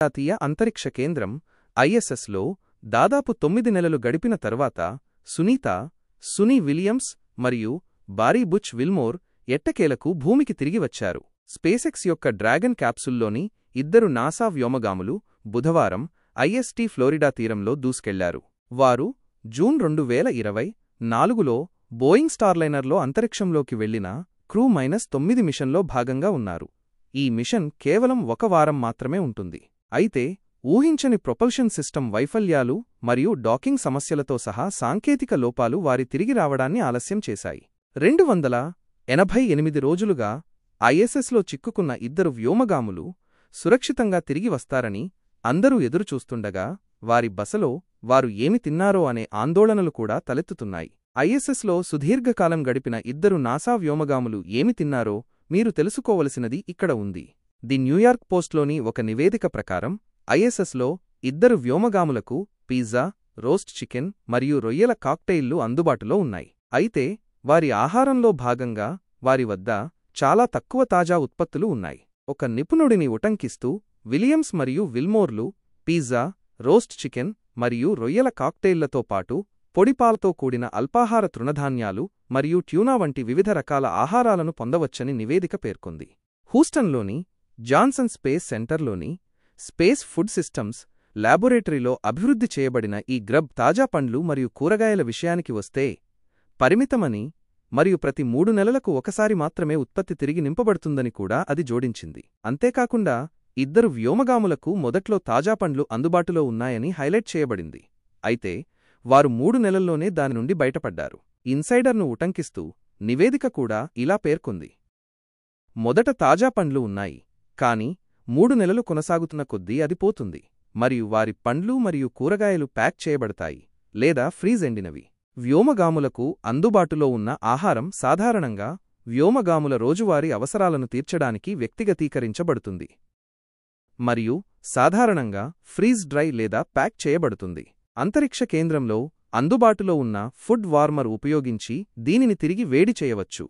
జాతీయ అంతరిక్ష కేంద్రం ఐఎస్ఎస్లో దాదాపు 9 నెలలు గడిపిన తర్వాత సునీత, సునీ విలియమ్స్ మరియు బారీ బుచ్ విల్మోర్ ఎట్టకేలకు భూమికి తిరిగి వచ్చారు. స్పేసెక్స్ యొక్క డ్రాగన్ క్యాప్సుల్లోని ఇద్దరు నాసా వ్యోమగాములు బుధవారం ఐఎస్టీ ఫ్లోరిడా తీరంలో దూసుకెళ్లారు. వారు జూన్ 2024లో బోయింగ్ స్టార్లైనర్లో అంతరిక్షంలోకి వెళ్లిన క్రూ-9 మిషన్లో భాగంగా ఉన్నారు. ఈ మిషన్ కేవలం 1 వారం మాత్రమే ఉంటుంది. అయితే ఊహించని ప్రొపల్షన్ సిస్టమ్ వైఫల్యాలు మరియు డాకింగ్ సమస్యలతో సహా సాంకేతిక లోపాలు వారి తిరిగి రావడాన్ని ఆలస్యం చేశాయి. 288 రోజులుగా ఐఎస్ఎస్లో చిక్కుకున్న ఇద్దరు వ్యోమగాములు సురక్షితంగా తిరిగి వస్తారని అందరూ ఎదురుచూస్తుండగా వారి బసలో వారు ఏమి తిన్నారో అనే ఆందోళనలు కూడా తలెత్తుతున్నాయి. ఐఎస్ఎస్లో సుదీర్ఘకాలం గడిపిన ఇద్దరు నాసా వ్యోమగాములు ఏమి తిన్నారో మీరు తెలుసుకోవలసినది ఇక్కడ ఉంది. ది న్యూయార్క్ పోస్ట్లోని ఒక నివేదిక ప్రకారం ఐఎస్ఎస్లో ఇద్దరు వ్యోమగాములకు పిజ్జా, రోస్ట్ చికెన్ మరియు రొయ్యల కాక్టెయిల్లు అందుబాటులో ఉన్నాయి. అయితే వారి ఆహారంలో భాగంగా వారి వద్ద చాలా తక్కువ తాజా ఉత్పత్తులు ఉన్నాయి. ఒక నిపుణుడిని ఉటంకిస్తూ విలియమ్స్ మరియు విల్మోర్లు పిజ్జా, రోస్ట్ చికెన్ మరియు రొయ్యల కాక్టెయిల్లతో పాటు పొడిపాలతో కూడిన అల్పాహార తృణధాన్యాలు మరియు ట్యూనా వంటి వివిధ రకాల ఆహారాలను పొందవచ్చని నివేదిక పేర్కొంది. హూస్టన్లోని జాన్సన్ స్పేస్ సెంటర్లోని స్పేస్ ఫుడ్ సిస్టమ్స్ ల్యాబొరేటరీలో అభివృద్ధి చేయబడిన ఈ గ్రబ్ తాజా పండ్లు మరియు కూరగాయల విషయానికి వస్తే పరిమితమని మరియు ప్రతి 3 నెలలకు ఒకసారి మాత్రమే ఉత్పత్తి తిరిగి నింపబడుతుందని కూడా అది జోడించింది. అంతేకాకుండా ఇద్దరు వ్యోమగాములకు మొదట్లో తాజా పండ్లు అందుబాటులో ఉన్నాయని హైలైట్ చేయబడింది. అయితే వారు 3 నెలల్లోనే దాని నుండి బయటపడ్డారు. ఇన్సైడర్ను ఉటంకిస్తూ నివేదిక కూడా ఇలా పేర్కొంది. మొదట తాజా పండ్లు ఉన్నాయి, కానీ 3 నెలలు కొనసాగుతున్న కొద్దీ అది పోతుంది మరియు వారి పండ్లు మరియు కూరగాయలు ప్యాక్ చేయబడతాయి లేదా ఫ్రీజ్ ఎండినవి. వ్యోమగాములకు అందుబాటులో ఉన్న ఆహారం సాధారణంగా వ్యోమగాముల రోజువారీ అవసరాలను తీర్చడానికి వ్యక్తిగతీకరించబడుతుంది మరియు సాధారణంగా ఫ్రీజ్ డ్రై లేదా ప్యాక్ చేయబడుతుంది. అంతరిక్ష కేంద్రంలో అందుబాటులో ఉన్న ఫుడ్ వార్మర్ ఉపయోగించి దీనిని తిరిగి వేడి చేయవచ్చు.